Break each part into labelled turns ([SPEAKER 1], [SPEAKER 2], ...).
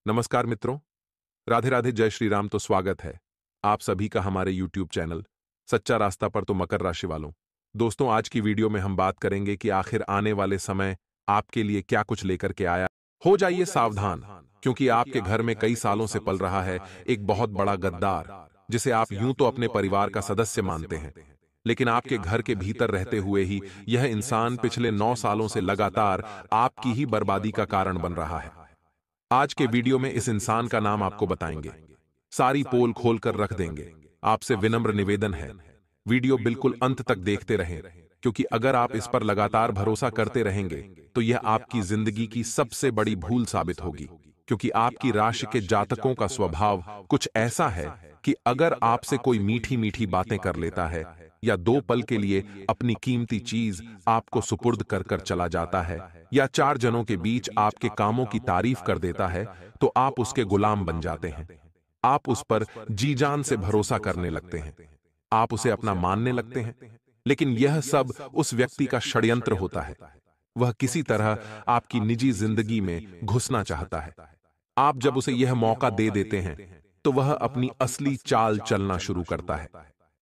[SPEAKER 1] नमस्कार मित्रों, राधे राधे, जय श्री राम। तो स्वागत है आप सभी का हमारे YouTube चैनल सच्चा रास्ता पर। तो मकर राशि वालों, दोस्तों आज की वीडियो में हम बात करेंगे कि आखिर आने वाले समय आपके लिए क्या कुछ लेकर के आया। हो जाइए सावधान, क्योंकि आपके घर में कई सालों से पल रहा है एक बहुत बड़ा गद्दार, जिसे आप यूं तो अपने परिवार का सदस्य मानते हैं, लेकिन आपके घर के भीतर रहते हुए ही यह इंसान पिछले 9 सालों से लगातार आपकी ही बर्बादी का कारण बन रहा है। आज के वीडियो में इस इंसान का नाम आपको बताएंगे, सारी पोल खोलकर रख देंगे। आपसे विनम्र निवेदन है, वीडियो बिल्कुल अंत तक देखते रहें, क्योंकि अगर आप इस पर लगातार भरोसा करते रहेंगे तो यह आपकी जिंदगी की सबसे बड़ी भूल साबित होगी। क्योंकि आपकी राशि के जातकों का स्वभाव कुछ ऐसा है कि अगर आपसे कोई मीठी मीठी बातें कर लेता है या 2 पल के लिए अपनी कीमती चीज आपको सुपुर्द कर कर चला जाता है या 4 जनों के बीच आपके कामों की तारीफ कर देता है, तो आप उसके गुलाम बन जाते हैं। आप उस पर जी जान से भरोसा करने लगते हैं, आप उसे अपना मानने लगते हैं। लेकिन यह सब उस व्यक्ति का षड्यंत्र होता है। वह किसी तरह आपकी निजी जिंदगी में घुसना चाहता है। आप जब उसे यह मौका दे देते हैं तो वह अपनी असली चाल चलना शुरू करता है।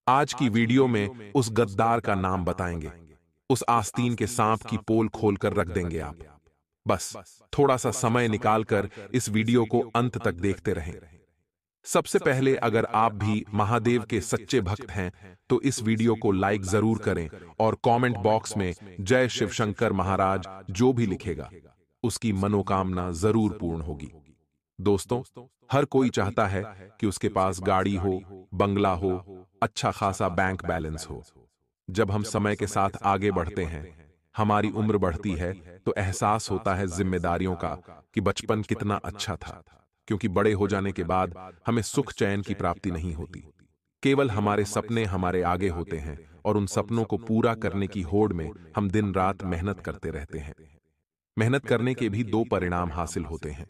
[SPEAKER 1] आज की वीडियो में उस गद्दार का नाम बताएंगे, उस आस्तीन के सांप की पोल खोलकर रख देंगे आप। बस थोड़ा सा समय निकालकर इस वीडियो को अंत तक देखते रहें। सबसे पहले, अगर आप भी महादेव के सच्चे भक्त हैं तो इस वीडियो को लाइक जरूर करें और कमेंट बॉक्स में जय शिव शंकर महाराज जो भी लिखेगा उसकी मनोकामना जरूर पूर्ण होगी। दोस्तों, हर कोई चाहता है कि उसके पास गाड़ी हो, बंगला हो, अच्छा खासा बैंक बैलेंस हो। जब हम समय के साथ आगे बढ़ते हैं, हमारी उम्र बढ़ती है, तो एहसास होता है जिम्मेदारियों का कि बचपन कितना अच्छा था। क्योंकि बड़े हो जाने के बाद हमें सुख चैन की प्राप्ति नहीं होती, केवल हमारे सपने हमारे आगे होते हैं और उन सपनों को पूरा करने की होड़ में हम दिन रात मेहनत करते रहते हैं। मेहनत करने के भी 2 परिणाम हासिल होते हैं।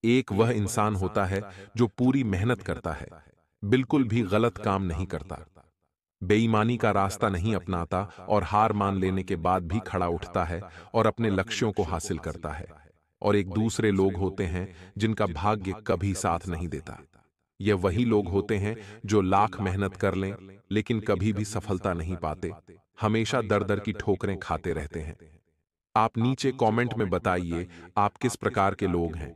[SPEAKER 1] एक वह इंसान होता है जो पूरी मेहनत करता है, बिल्कुल भी गलत काम नहीं करता, बेईमानी का रास्ता नहीं अपनाता और हार मान लेने के बाद भी खड़ा उठता है और अपने लक्ष्यों को हासिल करता है। और एक दूसरे लोग होते हैं जिनका भाग्य कभी साथ नहीं देता। यह वही लोग होते हैं जो लाख मेहनत कर लें लेकिन कभी भी सफलता नहीं पाते, हमेशा दर दर की ठोकरें खाते रहते हैं। आप नीचे कमेंट में बताइए आप किस प्रकार के लोग हैं।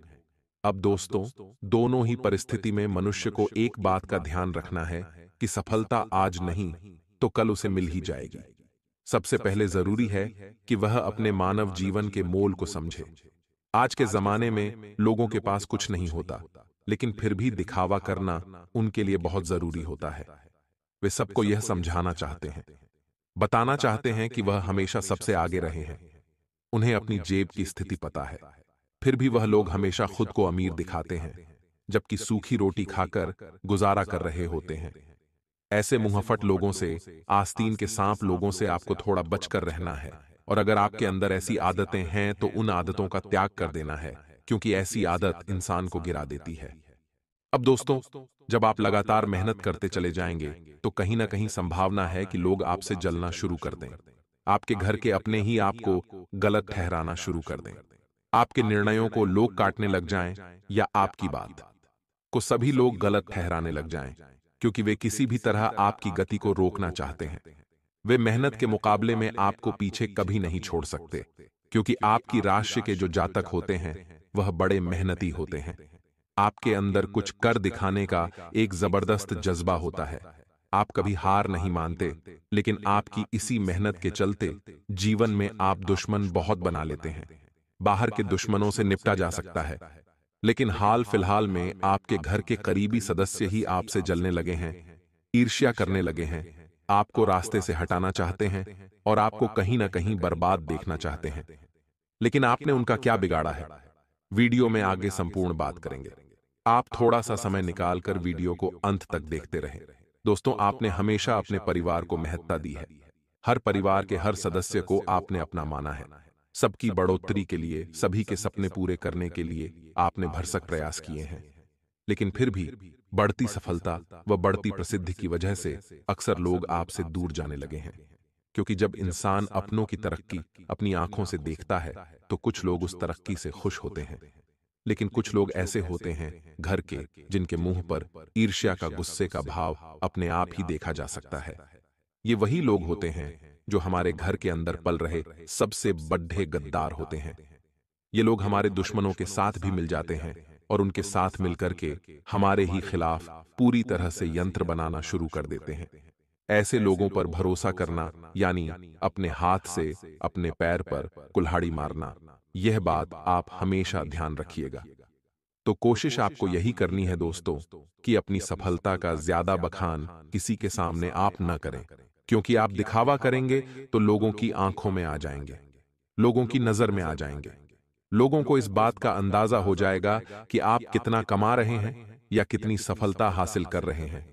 [SPEAKER 1] अब दोस्तों, दोनों ही परिस्थिति में मनुष्य को एक बात का ध्यान रखना है कि सफलता आज नहीं तो कल उसे मिल ही जाएगी। सबसे पहले जरूरी है कि वह अपने मानव जीवन के मोल को समझे। आज के जमाने में लोगों के पास कुछ नहीं होता, लेकिन फिर भी दिखावा करना उनके लिए बहुत जरूरी होता है। वे सबको यह समझाना चाहते हैं, बताना चाहते हैं कि वह हमेशा सबसे आगे रहे हैं। उन्हें अपनी जेब की स्थिति पता है, फिर भी वह लोग हमेशा खुद को अमीर दिखाते हैं, जबकि सूखी रोटी खाकर गुजारा कर रहे होते हैं। ऐसे मुंहफट लोगों से, आस्तीन के सांप लोगों से आपको थोड़ा बचकर रहना है। और अगर आपके अंदर ऐसी आदतें हैं तो उन आदतों का त्याग कर देना है, क्योंकि ऐसी आदत इंसान को गिरा देती है। अब दोस्तों, जब आप लगातार मेहनत करते चले जाएंगे तो कहीं ना कहीं संभावना है कि लोग आपसे जलना शुरू कर दें। आपके घर के अपने ही आपको गलत ठहराना शुरू कर दें। आपके निर्णयों को लोग काटने लग जाएं या आपकी बात को सभी लोग गलत ठहराने लग जाएं, क्योंकि वे किसी भी तरह आपकी गति को रोकना चाहते हैं। वे मेहनत के मुकाबले में आपको पीछे कभी नहीं छोड़ सकते, क्योंकि आपकी राशि के जो जातक होते हैं वह बड़े मेहनती होते हैं। आपके अंदर कुछ कर दिखाने का एक जबरदस्त जज्बा होता है। आप कभी हार नहीं मानते, लेकिन आपकी इसी मेहनत के चलते जीवन में आप दुश्मन बहुत बना लेते हैं। बाहर के दुश्मनों से निपटा जा सकता है, लेकिन हाल फिलहाल में आपके घर के करीबी सदस्य ही आपसे जलने लगे हैं, ईर्ष्या करने लगे हैं, आपको रास्ते से हटाना चाहते हैं और आपको कहीं ना कहीं बर्बाद देखना चाहते हैं। लेकिन आपने उनका क्या बिगाड़ा है, वीडियो में आगे संपूर्ण बात करेंगे। आप थोड़ा सा समय निकालकर वीडियो को अंत तक देखते रहें। दोस्तों, आपने हमेशा अपने परिवार को महत्ता दी है। हर परिवार के हर सदस्य को आपने अपना माना है। सबकी बढ़ोतरी के लिए, सभी के सपने पूरे करने के लिए आपने भरसक प्रयास किए हैं। लेकिन फिर भी बढ़ती सफलता व बढ़ती प्रसिद्धि की वजह से अक्सर लोग आपसे दूर जाने लगे हैं। क्योंकि जब इंसान अपनों की तरक्की अपनी आंखों से देखता है तो कुछ लोग उस तरक्की से खुश होते हैं, लेकिन कुछ लोग ऐसे होते हैं घर के जिनके मुंह पर ईर्ष्या का, गुस्से का भाव अपने आप ही देखा जा सकता है। ये वही लोग होते हैं जो हमारे घर के अंदर पल रहे सबसे बड्ढे गद्दार होते हैं। ये लोग हमारे दुश्मनों के साथ भी मिल जाते हैं और उनके साथ मिलकर के हमारे ही खिलाफ पूरी तरह से यंत्र बनाना शुरू कर देते हैं। ऐसे लोगों पर भरोसा करना यानी अपने हाथ से अपने पैर पर कुल्हाड़ी मारना, यह बात आप हमेशा ध्यान रखिएगा। तो कोशिश आपको यही करनी है दोस्तों कि अपनी सफलता का ज्यादा बखान किसी के सामने आप न करें, क्योंकि आप दिखावा करेंगे तो लोगों की आंखों में आ जाएंगे, लोगों की नजर में आ जाएंगे। लोगों को इस बात का अंदाजा हो जाएगा कि आप कितना कमा रहे हैं या कितनी सफलता हासिल कर रहे हैं।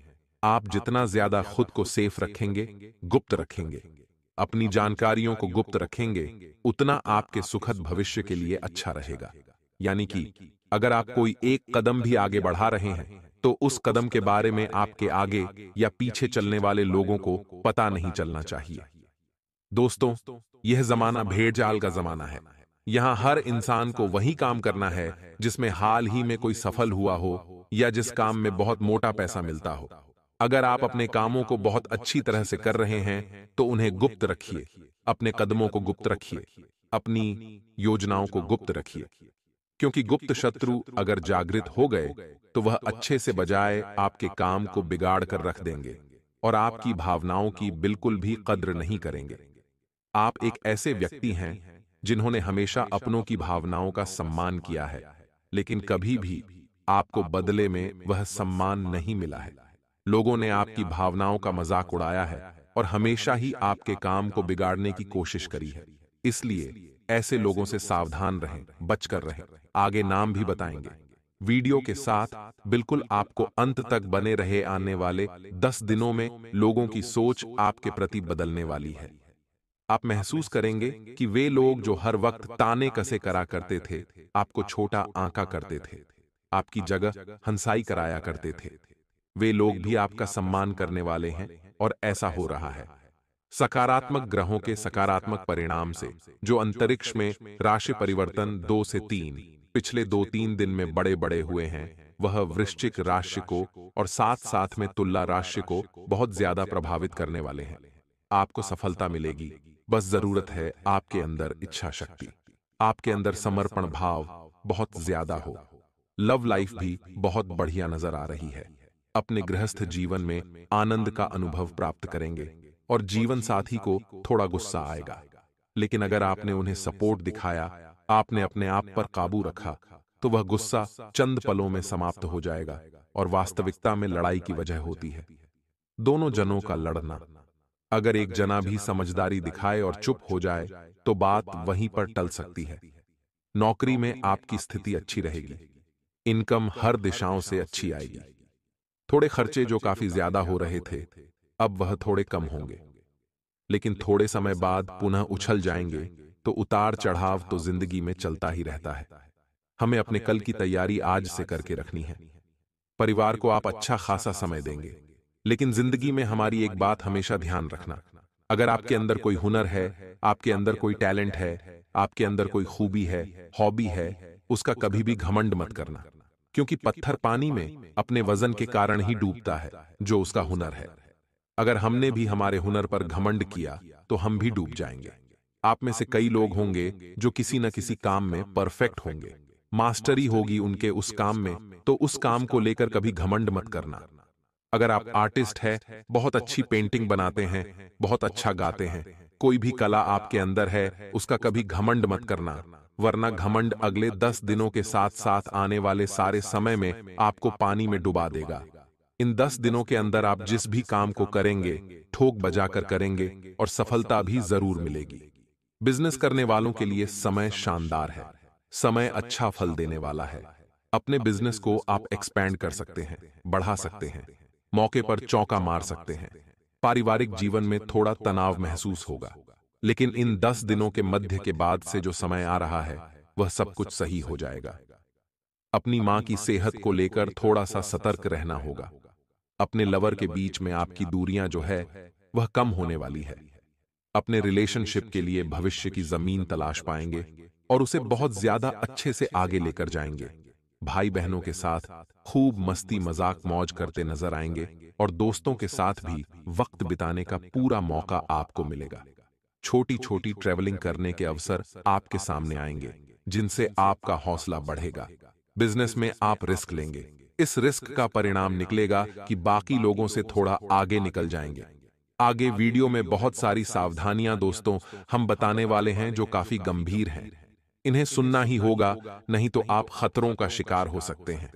[SPEAKER 1] आप जितना ज्यादा खुद को सेफ रखेंगे, गुप्त रखेंगे, अपनी जानकारियों को गुप्त रखेंगे, उतना आपके सुखद भविष्य के लिए अच्छा रहेगा। यानी कि अगर आप कोई एक कदम भी आगे बढ़ा रहे हैं तो उस कदम के बारे में आपके आगे या पीछे चलने वाले लोगों को पता नहीं चलना चाहिए। दोस्तों, यह जमाना भेड़ जाल का जमाना है। यहां हर इंसान को वही काम करना है जिसमें हाल ही में कोई सफल हुआ हो या जिस काम में बहुत मोटा पैसा मिलता हो। अगर आप अपने कामों को बहुत अच्छी तरह से कर रहे हैं तो उन्हें गुप्त रखिए, अपने कदमों को गुप्त रखिए, अपनी योजनाओं को गुप्त रखिए, क्योंकि गुप्त शत्रु अगर जागृत हो गए तो वह अच्छे से बजाय आपके काम को बिगाड़ कर रख देंगे और आपकी भावनाओं की बिल्कुल भी कद्र नहीं करेंगे। आप एक ऐसे व्यक्ति हैं जिन्होंने हमेशा अपनों की भावनाओं का सम्मान किया है, लेकिन कभी भी आपको बदले में वह सम्मान नहीं मिला है। लोगों ने आपकी भावनाओं का मजाक उड़ाया है और हमेशा ही आपके काम को बिगाड़ने की कोशिश करी है। इसलिए ऐसे लोगों से सावधान रहें, बचकर रहें। आगे नाम भी बताएंगे। वीडियो के साथ बिल्कुल आपको अंत तक बने रहे। आने वाले 10 दिनों में लोगों की सोच आपके प्रति बदलने वाली है। आप महसूस करेंगे कि वे लोग जो हर वक्त ताने कसे करा करते थे, आपको छोटा आंका करते थे, आपकी जगह हंसाई कराया करते थे, वे लोग भी आपका सम्मान करने वाले हैं और ऐसा हो रहा है। सकारात्मक ग्रहों के सकारात्मक परिणाम से जो अंतरिक्ष में राशि परिवर्तन 2 से 3 पिछले 2-3 दिन में बड़े बड़े हुए हैं, वह वृश्चिक राशि को और साथ साथ में तुला राशि को बहुत ज्यादा प्रभावित करने वाले हैं। आपको सफलता मिलेगी, बस जरूरत है आपके अंदर इच्छा शक्ति, आपके अंदर समर्पण भाव बहुत ज्यादा हो। लव लाइफ भी बहुत बढ़िया नजर आ रही है। अपने गृहस्थ जीवन में आनंद का अनुभव प्राप्त करेंगे और जीवन साथी को थोड़ा गुस्सा आएगा, लेकिन अगर आपने उन्हें सपोर्ट दिखाया, आपने अपने आप पर काबू रखा, तो वह गुस्सा चंद पलों में समाप्त हो जाएगा और वास्तविकता में लड़ाई की वजह होती है दोनों जनों का लड़ना। अगर एक जना भी समझदारी दिखाए और चुप हो जाए तो बात वहीं पर टल सकती है। नौकरी में आपकी स्थिति अच्छी रहेगी, इनकम हर दिशाओं से अच्छी आएगी। थोड़े खर्चे जो काफी ज्यादा हो रहे थे, अब वह थोड़े कम होंगे, लेकिन थोड़े समय बाद पुनः उछल जाएंगे। तो उतार चढ़ाव तो जिंदगी में चलता ही रहता है। हमें अपने कल की तैयारी आज से करके रखनी है। परिवार को आप अच्छा खासा समय देंगे, लेकिन जिंदगी में हमारी एक बात हमेशा ध्यान रखना, अगर आपके अंदर कोई हुनर है, आपके अंदर कोई टैलेंट है, आपके अंदर कोई खूबी है, हॉबी है, उसका कभी भी घमंड मत करना, क्योंकि पत्थर पानी में अपने वजन के कारण ही डूबता है जो उसका हुनर है। अगर हमने भी हमारे हुनर पर घमंड किया तो हम भी डूब जाएंगे। आप में से कई लोग होंगे जो किसी न किसी काम में परफेक्ट होंगे, मास्टरी होगी उनके उस काम में, तो उस काम को लेकर कभी घमंड मत करना। अगर आप आर्टिस्ट है, बहुत अच्छी पेंटिंग बनाते हैं, बहुत अच्छा गाते हैं, कोई भी कला आपके अंदर है, उसका कभी घमंड मत करना, वरना घमंड अगले 10 दिनों के साथ साथ आने वाले सारे समय में आपको पानी में डुबा देगा। इन 10 दिनों के अंदर आप जिस भी काम को करेंगे, ठोक बजाकर करेंगे और सफलता भी जरूर मिलेगी। बिजनेस करने वालों के लिए समय शानदार है, समय अच्छा फल देने वाला है। अपने बिजनेस को आप एक्सपैंड कर सकते हैं, बढ़ा सकते हैं, मौके पर चौका मार सकते हैं। पारिवारिक जीवन में थोड़ा तनाव महसूस होगा, लेकिन इन 10 दिनों के मध्य के बाद से जो समय आ रहा है, वह सब कुछ सही हो जाएगा। अपनी मां की सेहत को लेकर थोड़ा सा सतर्क रहना होगा। अपने लवर के बीच में आपकी दूरियां जो है वह कम होने वाली है। अपने रिलेशनशिप के लिए भविष्य की जमीन तलाश पाएंगे और उसे बहुत ज्यादा अच्छे से आगे लेकर जाएंगे। भाई बहनों के साथ खूब मस्ती मजाक मौज करते नजर आएंगे और दोस्तों के साथ भी वक्त बिताने का पूरा मौका आपको मिलेगा। छोटी छोटी ट्रैवलिंग करने के अवसर आपके सामने आएंगे, जिनसे आपका हौसला बढ़ेगा। बिजनेस में आप रिस्क लेंगे। इस रिस्क का परिणाम निकलेगा कि बाकी लोगों से थोड़ा आगे निकल जाएंगे। आगे वीडियो में बहुत सारी सावधानियां दोस्तों हम बताने वाले हैं जो काफी गंभीर हैं। इन्हें सुनना ही होगा, नहीं तो आप खतरों का शिकार हो सकते हैं।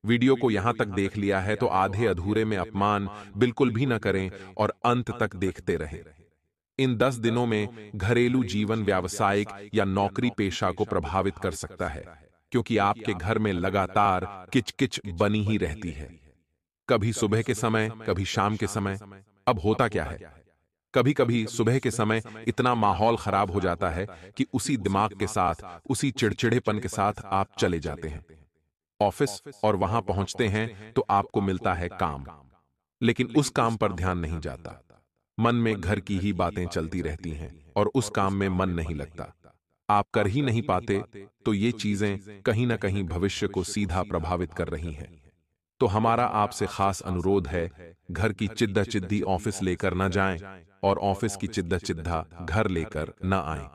[SPEAKER 1] वीडियो को यहां तक देख लिया है तो आधे अधूरे में अपमान बिल्कुल भी न करें और अंत तक देखते रहें। इन 10 दिनों में घरेलू जीवन व्यावसायिक या नौकरी पेशा को प्रभावित कर सकता है, क्योंकि आपके घर में लगातार किचकिच बनी ही रहती है। कभी सुबह के समय, कभी शाम के समय। अब होता क्या है, कभी कभी सुबह के समय इतना माहौल खराब हो जाता है कि उसी दिमाग के साथ, उसी चिड़चिड़ेपन के साथ आप चले जाते हैं ऑफिस, और वहां पहुंचते हैं तो आपको मिलता है काम, लेकिन उस काम पर ध्यान नहीं जाता। मन में घर की ही बातें चलती रहती हैं और उस काम में मन नहीं लगता। आप कर ही नहीं पाते, तो ये चीजें कहीं ना कहीं भविष्य को सीधा प्रभावित कर रही हैं। तो हमारा आपसे खास अनुरोध है, घर की चिद्दा चिद्दी ऑफिस लेकर न जाएं और ऑफिस की चिद्दा चिद्दा घर लेकर न आएं।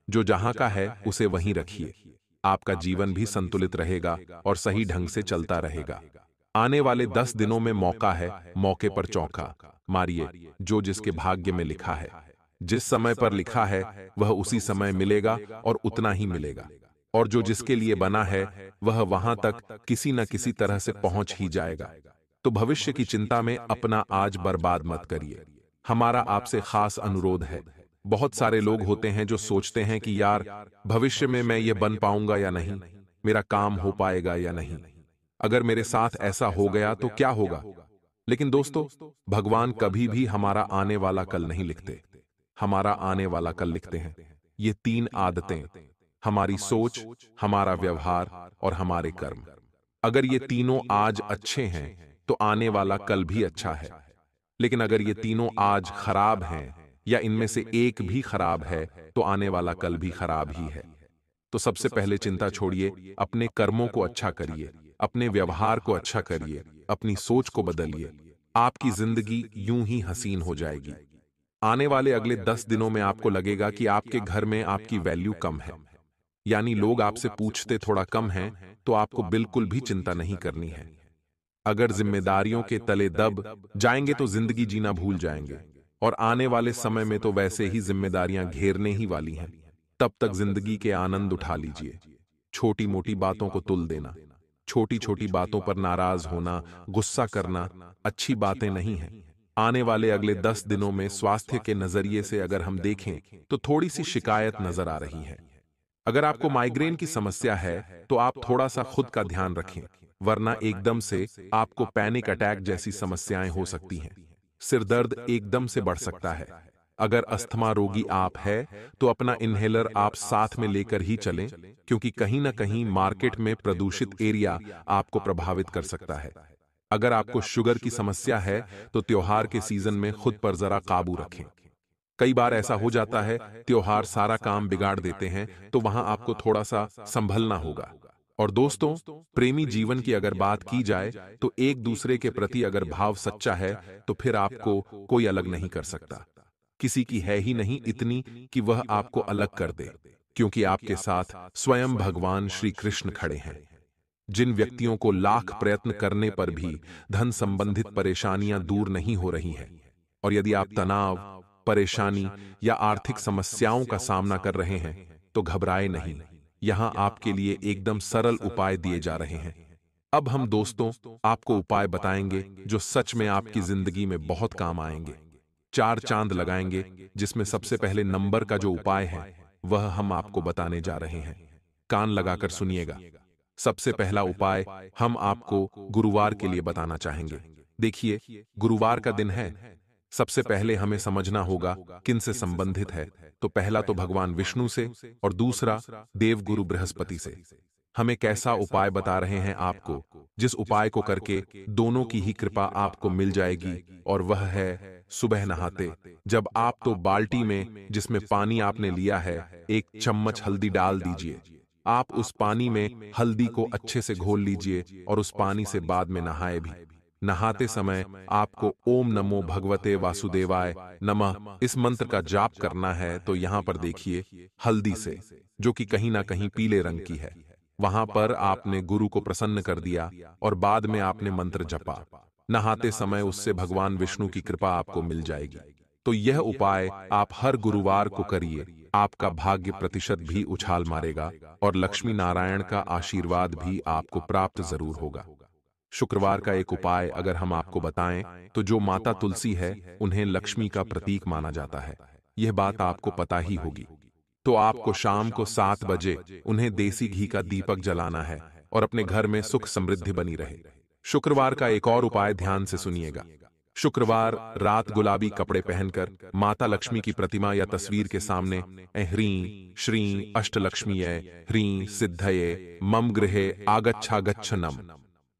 [SPEAKER 1] जो जहां का है उसे वहीं रखिए। आपका जीवन भी संतुलित रहेगा और सही ढंग से चलता रहेगा। आने वाले 10 दिनों में मौका है, मौके पर चौका मारिए। जो जिसके भाग्य में लिखा है, जिस समय पर लिखा है वह उसी समय मिलेगा और उतना ही मिलेगा। और जो जिसके लिए बना है वह वहां तक किसी न किसी तरह से पहुंच ही जाएगा। तो भविष्य की चिंता में अपना आज बर्बाद मत करिए। हमारा आपसे खास अनुरोध है। बहुत सारे लोग होते हैं जो सोचते हैं कि यार, भविष्य में मैं ये बन पाऊंगा या नहीं, मेरा काम हो पाएगा या नहीं, अगर मेरे साथ ऐसा हो गया तो क्या होगा। लेकिन दोस्तों, भगवान कभी भी हमारा आने वाला कल नहीं लिखते, हमारा आने वाला कल लिखते हैं ये 3 आदतें: हमारी सोच, हमारा व्यवहार और हमारे कर्म। अगर ये तीनों आज अच्छे हैं तो आने वाला कल भी अच्छा है। लेकिन अगर ये तीनों आज खराब हैं या इनमें से एक भी खराब है तो आने वाला कल भी खराब ही है। तो सबसे पहले चिंता छोड़िए, अपने कर्मों को अच्छा करिए, अपने व्यवहार को अच्छा करिए, अपनी सोच को बदलिए। आपकी जिंदगी यूं ही हसीन हो जाएगी। आने वाले अगले 10 दिनों में आपको लगेगा कि आपके घर में आपकी वैल्यू कम है, यानी लोग आपसे पूछते थोड़ा कम हैं, तो आपको बिल्कुल भी चिंता नहीं करनी है। अगर जिम्मेदारियों के तले दब जाएंगे तो जिंदगी जीना भूल जाएंगे, और आने वाले समय में तो वैसे ही जिम्मेदारियां घेरने ही वाली हैं। तब तक जिंदगी के आनंद उठा लीजिए। छोटी मोटी बातों को तुल देना, छोटी छोटी बातों पर नाराज होना, गुस्सा करना अच्छी बातें नहीं हैं। आने वाले अगले 10 दिनों में स्वास्थ्य के नजरिए से अगर हम देखें तो थोड़ी सी शिकायत नजर आ रही है। अगर आपको माइग्रेन की समस्या है तो आप थोड़ा सा खुद का ध्यान रखें, वरना एकदम से आपको पैनिक अटैक जैसी समस्याएं हो सकती हैं। सिर दर्द एकदम से बढ़ सकता है। अगर अस्थमा रोगी आप है तो अपना इन्हेलर आप साथ में लेकर ही चलें, क्योंकि कहीं ना कहीं मार्केट में प्रदूषित एरिया आपको प्रभावित कर सकता है। अगर आपको शुगर की समस्या है तो त्योहार के सीजन में खुद पर जरा काबू रखें। कई बार ऐसा हो जाता है, त्योहार सारा काम बिगाड़ देते हैं, तो वहां आपको थोड़ा सा संभलना होगा। और दोस्तों, प्रेमी जीवन की अगर बात की जाए तो एक दूसरे के प्रति अगर भाव सच्चा है तो फिर आपको कोई अलग नहीं कर सकता। किसी की है ही नहीं इतनी कि वह आपको अलग कर दे, क्योंकि आपके साथ स्वयं भगवान श्री कृष्ण खड़े हैं। जिन व्यक्तियों को लाख प्रयत्न करने पर भी धन संबंधित परेशानियां दूर नहीं हो रही हैं, और यदि आप तनाव, परेशानी या आर्थिक समस्याओं का सामना कर रहे हैं तो घबराए नहीं। यहां आपके लिए एकदम सरल उपाय दिए जा रहे हैं। अब हम दोस्तों आपको उपाय बताएंगे जो सच में आपकी जिंदगी में बहुत काम आएंगे। 4 चांद लगाएंगे, जिसमें सबसे पहले नंबर का जो उपाय है वह हम आपको बताने जा रहे हैं। कान लगाकर सुनिएगा। सबसे पहला उपाय हम आपको गुरुवार के लिए बताना चाहेंगे। देखिए, गुरुवार का दिन है। सबसे पहले हमें समझना होगा किन से संबंधित है। तो पहला तो भगवान विष्णु से और दूसरा देवगुरु बृहस्पति से। हमें कैसा उपाय बता रहे हैं आपको, जिस उपाय को करके दोनों की ही कृपा आपको मिल जाएगी, और वह है सुबह नहाते जब आप तो बाल्टी में जिसमें पानी आपने लिया है 1 चम्मच हल्दी डाल दीजिए। आप उस पानी में हल्दी को अच्छे से घोल लीजिए और उस पानी से बाद में नहाए भी। नहाते समय आपको ओम नमो भगवते वासुदेवाय नमः इस मंत्र का जाप करना है। तो यहां पर देखिए हल्दी से, जो कि कहीं ना कहीं पीले रंग की है, वहां पर आपने गुरु को प्रसन्न कर दिया और बाद में आपने मंत्र जपा। नहाते समय उससे भगवान विष्णु की कृपा आपको मिल जाएगी। तो यह उपाय आप हर गुरुवार को करिए। आपका भाग्य प्रतिशत भी उछाल मारेगा और लक्ष्मी नारायण का आशीर्वाद भी आपको प्राप्त जरूर होगा। शुक्रवार का एक उपाय अगर हम आपको बताएं, तो जो माता तुलसी है उन्हें लक्ष्मी का प्रतीक माना जाता है। यह बात आपको पता ही होगी। तो आपको शाम को 7 बजे उन्हें देसी घी का दीपक जलाना है और अपने घर में सुख समृद्धि बनी रहे। शुक्रवार का एक और उपाय ध्यान से सुनिएगा। शुक्रवार रात गुलाबी कपड़े पहनकर माता लक्ष्मी की प्रतिमा या तस्वीर के सामने ह्रीं श्रीं अष्टलक्ष्मीये ह्रीं सिद्धये मम गृहे आगच्छागच्छनम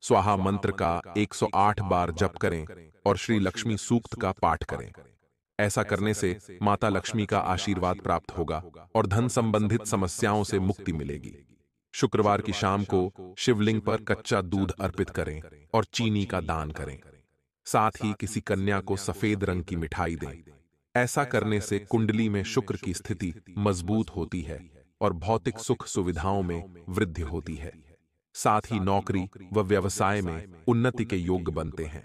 [SPEAKER 1] स्वाहा मंत्र का 108 बार जप करें और श्री लक्ष्मी सूक्त का पाठ करें। ऐसा करने से माता लक्ष्मी का आशीर्वाद प्राप्त होगा और धन संबंधित समस्याओं से मुक्ति मिलेगी। शुक्रवार की शाम को शिवलिंग पर कच्चा दूध अर्पित करें और चीनी का दान करें। साथ ही किसी कन्या को सफेद रंग की मिठाई दें। ऐसा करने से कुंडली में शुक्र की स्थिति मजबूत होती है और भौतिक सुख सुविधाओं में वृद्धि होती है। साथ ही नौकरी व व्यवसाय में उन्नति के योग बनते हैं।